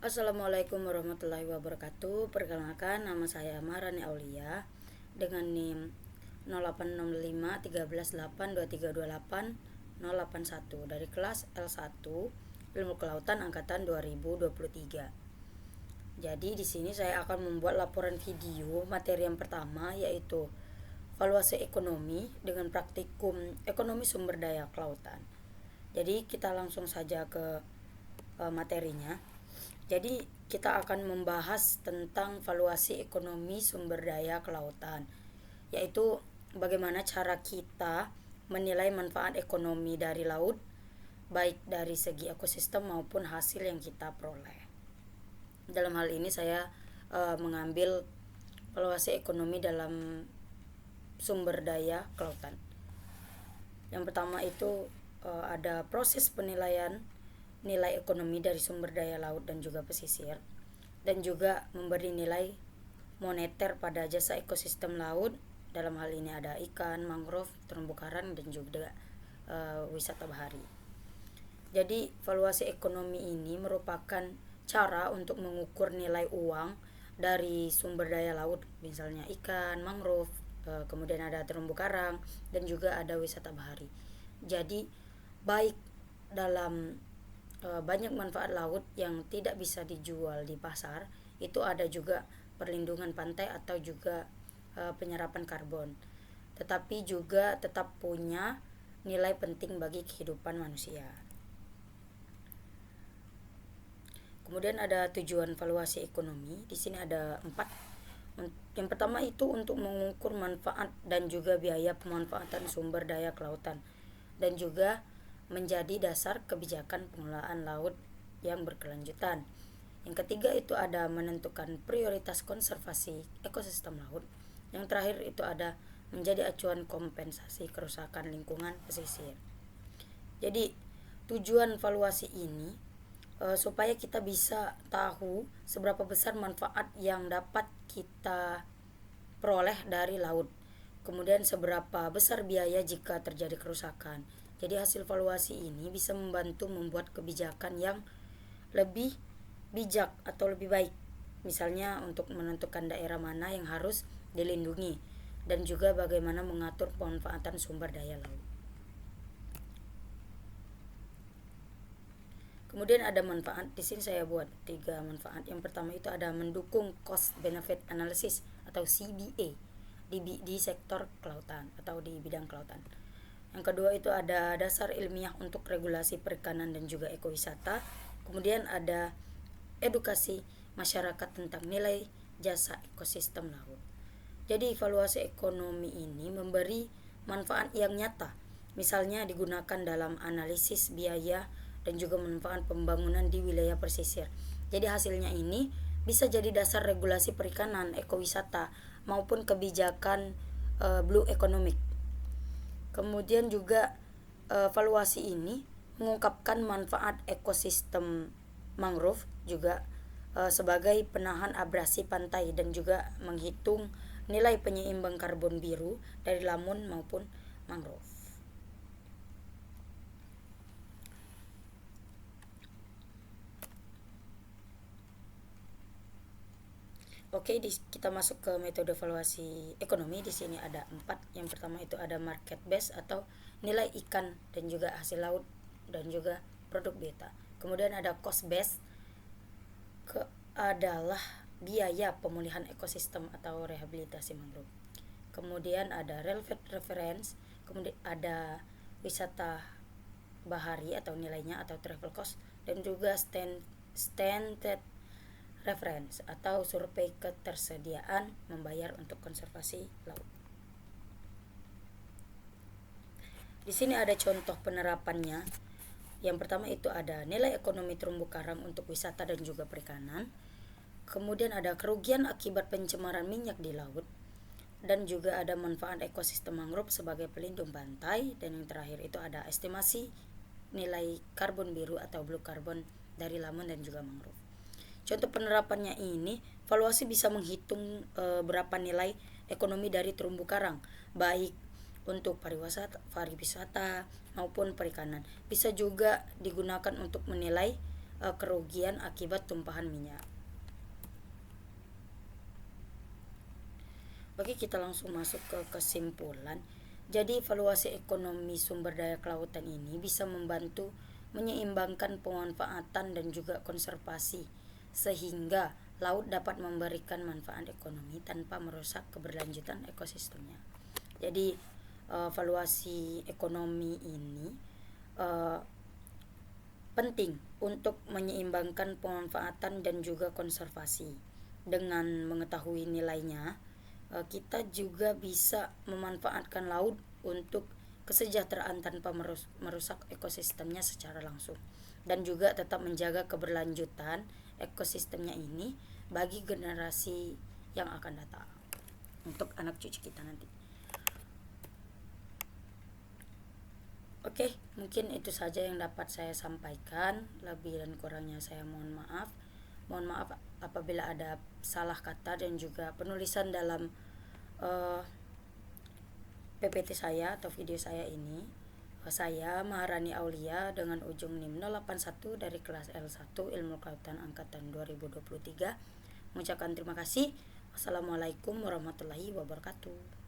Assalamualaikum warahmatullahi wabarakatuh. Perkenalkan, nama saya Maharani Aulia dengan NIM 0865 13 8 2328 dari kelas L1 Ilmu Kelautan angkatan 2023. Jadi di sini saya akan membuat laporan video materi yang pertama, yaitu valuasi ekonomi dengan praktikum ekonomi sumber daya kelautan. Jadi kita langsung saja ke materinya. Jadi kita akan membahas tentang valuasi ekonomi sumber daya kelautan, yaitu bagaimana cara kita menilai manfaat ekonomi dari laut, baik dari segi ekosistem maupun hasil yang kita peroleh. Dalam hal ini saya mengambil valuasi ekonomi dalam sumber daya kelautan. Yang pertama itu ada proses penilaian nilai ekonomi dari sumber daya laut dan juga pesisir, dan juga memberi nilai moneter pada jasa ekosistem laut. Dalam hal ini ada ikan, mangrove, terumbu karang, dan juga wisata bahari. Jadi valuasi ekonomi ini merupakan cara untuk mengukur nilai uang dari sumber daya laut, misalnya ikan, mangrove, kemudian ada terumbu karang, dan juga ada wisata bahari. Jadi baik dalam banyak manfaat laut yang tidak bisa dijual di pasar, itu ada juga perlindungan pantai atau juga penyerapan karbon, tetapi juga tetap punya nilai penting bagi kehidupan manusia. Kemudian ada tujuan valuasi ekonomi. Di sini ada 4. Yang pertama itu untuk mengukur manfaat dan juga biaya pemanfaatan sumber daya kelautan, dan juga menjadi dasar kebijakan pengelolaan laut yang berkelanjutan. Yang ketiga itu ada menentukan prioritas konservasi ekosistem laut. Yang terakhir itu ada menjadi acuan kompensasi kerusakan lingkungan pesisir. Jadi tujuan valuasi ini supaya kita bisa tahu seberapa besar manfaat yang dapat kita peroleh dari laut, kemudian seberapa besar biaya jika terjadi kerusakan. Jadi hasil valuasi ini bisa membantu membuat kebijakan yang lebih bijak atau lebih baik, misalnya untuk menentukan daerah mana yang harus dilindungi, dan juga bagaimana mengatur pemanfaatan sumber daya laut. Kemudian ada manfaat. Di sini saya buat 3 manfaat. Yang pertama itu ada mendukung cost benefit analysis atau CBA di sektor kelautan atau di bidang kelautan. Yang kedua itu ada dasar ilmiah untuk regulasi perikanan dan juga ekowisata. Kemudian ada edukasi masyarakat tentang nilai jasa ekosistem laut. Jadi evaluasi ekonomi ini memberi manfaat yang nyata, misalnya digunakan dalam analisis biaya dan juga manfaat pembangunan di wilayah pesisir. Jadi hasilnya ini bisa jadi dasar regulasi perikanan, ekowisata maupun kebijakan blue economic. Kemudian juga valuasi ini mengungkapkan manfaat ekosistem mangrove juga sebagai penahan abrasi pantai, dan juga menghitung nilai penyeimbang karbon biru dari lamun maupun mangrove. Oke, kita masuk ke metode evaluasi ekonomi. Di sini ada 4. Yang pertama itu ada market base atau nilai ikan dan juga hasil laut dan juga produk beta. Kemudian ada cost base adalah biaya pemulihan ekosistem atau rehabilitasi mangrove. Kemudian ada relevant reference, kemudian ada wisata bahari atau nilainya atau travel cost, dan juga standard reference atau survei ketersediaan membayar untuk konservasi laut. Di sini ada contoh penerapannya. Yang pertama itu ada nilai ekonomi terumbu karang untuk wisata dan juga perikanan. Kemudian ada kerugian akibat pencemaran minyak di laut, dan juga ada manfaat ekosistem mangrove sebagai pelindung pantai, dan yang terakhir itu ada estimasi nilai karbon biru atau blue carbon dari lamun dan juga mangrove. Contoh penerapannya ini, valuasi bisa menghitung berapa nilai ekonomi dari terumbu karang, baik untuk pariwisata maupun perikanan. Bisa juga digunakan untuk menilai kerugian akibat tumpahan minyak. Oke, kita langsung masuk ke kesimpulan. Jadi evaluasi ekonomi sumber daya kelautan ini bisa membantu menyeimbangkan pemanfaatan dan juga konservasi, sehingga laut dapat memberikan manfaat ekonomi tanpa merusak keberlanjutan ekosistemnya. Jadi evaluasi ekonomi ini penting untuk menyeimbangkan pemanfaatan dan juga konservasi. Dengan mengetahui nilainya, kita juga bisa memanfaatkan laut untuk kesejahteraan tanpa merusak ekosistemnya secara langsung, dan juga tetap menjaga keberlanjutan ekosistemnya ini bagi generasi yang akan datang, untuk anak cucu kita nanti. Oke, mungkin itu saja yang dapat saya sampaikan. Lebih dan kurangnya saya mohon maaf. Mohon maaf apabila ada salah kata dan juga penulisan dalam PPT saya atau video saya ini. Saya Maharani Aulia dengan ujung NIM 081 dari kelas L1 Ilmu Kelautan Angkatan 2023 mengucapkan terima kasih. Wassalamualaikum warahmatullahi wabarakatuh.